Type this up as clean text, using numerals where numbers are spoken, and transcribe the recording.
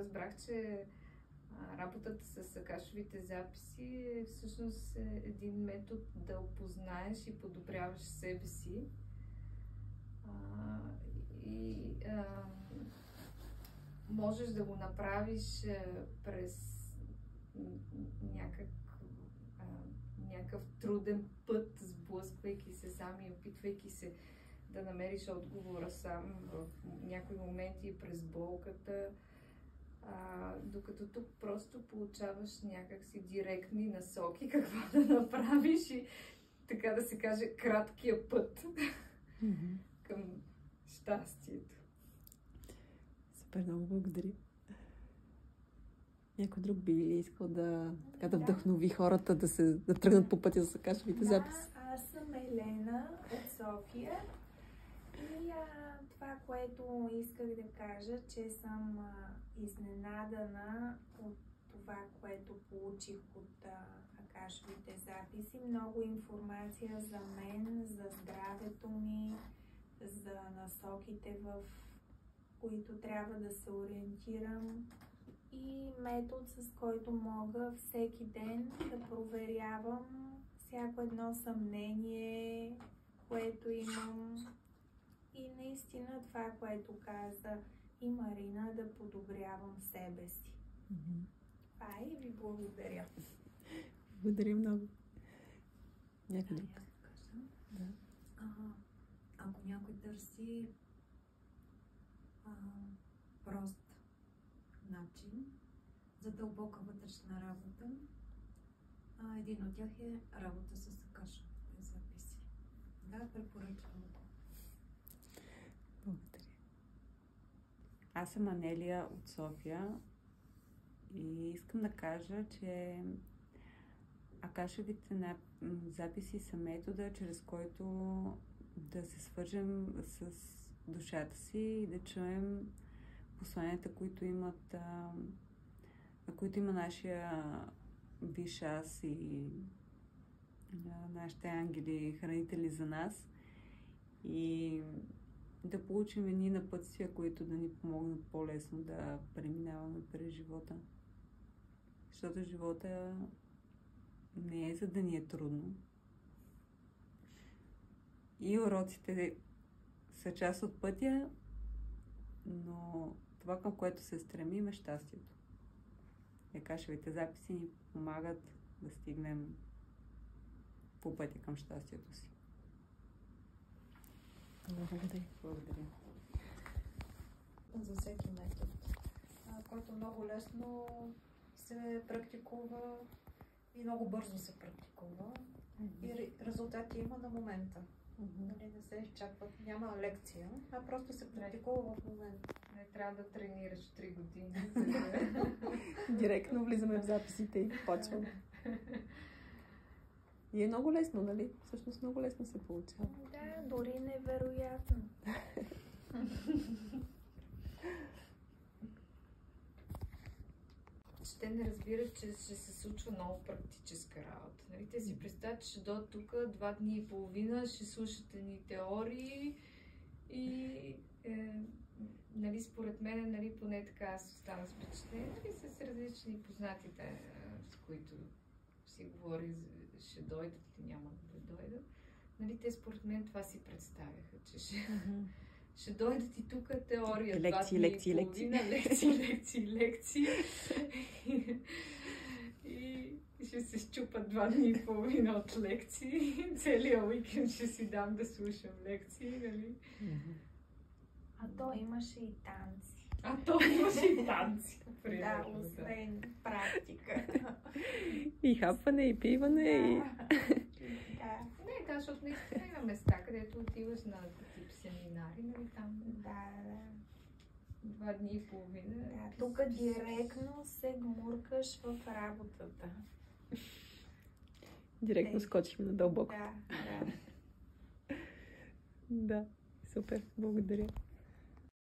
разбрах, че работата с акашовите записи е всъщност един метод да опознаеш и подобряваш себе си. Можеш да го направиш през някакъв труден път, сблъсквайки се сам и опитвайки се да намериш отговора сам в някои моменти през болката, докато тук просто получаваш някакси директни насоки какво да направиш и, така да се каже, краткия път към щастието. Супер, много благодаря. Някой друг би ли искал да вдъхнови хората да тръгнат по пътя за акашовите записи? Аз съм Елена от София и това, което исках да кажа, че съм изненадана от това, което получих от акашовите записи. Много информация за мен, за здравето ми, за насоките, в които трябва да се ориентирам и метод, с който мога всеки ден да проверявам всяко едно съмнение, което имам. И наистина това, което каза и Марина, да подобрявам себе си. Това и ви благодаря. Благодаря много. Някой друг? Да. Ако някой търси прост начин за дълбока вътрешна работа, един от тях е работа с акашовите записи. Да, препоръчвам го. Благодаря. Аз съм Анелия от София и искам да кажа, че акашовите записи са метода, чрез който да се свържем с душата си и да чуем посланията, които има нашия висш аз и нашите ангели, хранители за нас, и да получим едни напътствия, които да ни помогнат по-лесно да преминаваме през живота. Защото живота не е за да ни е трудно. И уроците са част от пътя, но това, към което се стремим, е щастието. Акашовите записи ни помагат да стигнем по пътя към щастието си. Благодаря. Благодаря. За всеки метод, който много лесно се практикува и много бързо се практикува. И резултати има на момента. Нали, не се изчакват, няма лекция, а просто се практикува в момента. Не трябва да тренираш 3 години. Директно влизаме в записите и почваме. И е много лесно, нали? Всъщност много лесно се получава. Да, дори невероятно. Те не разбират, че ще се случва много практическа работа. Нали? Те си представят, че ще дойдат тук 2 дни и половина, ще слушате ни теории и нали, според мен, нали, поне така аз оставам с впечатление, нали, с различни познатите, с които си говори, ще дойдат или няма да дойдат. Нали, те според мен това си представяха, че ще дойдат и тук теория. Лекции. И ще се щупат 2 дни и половина от лекции. Целият уикенд ще си дам да слушам лекции, нали? А то имаше и танци. Да, освен практика. И хапване, и пиване, Да, защото наистина има места, където отиваш на тип семинари, нали там. Да. 2 дни и половина. Да, тук директно се гмуркаш в работата. Директно скочихме на дълбоко. Да. Да, супер, благодаря.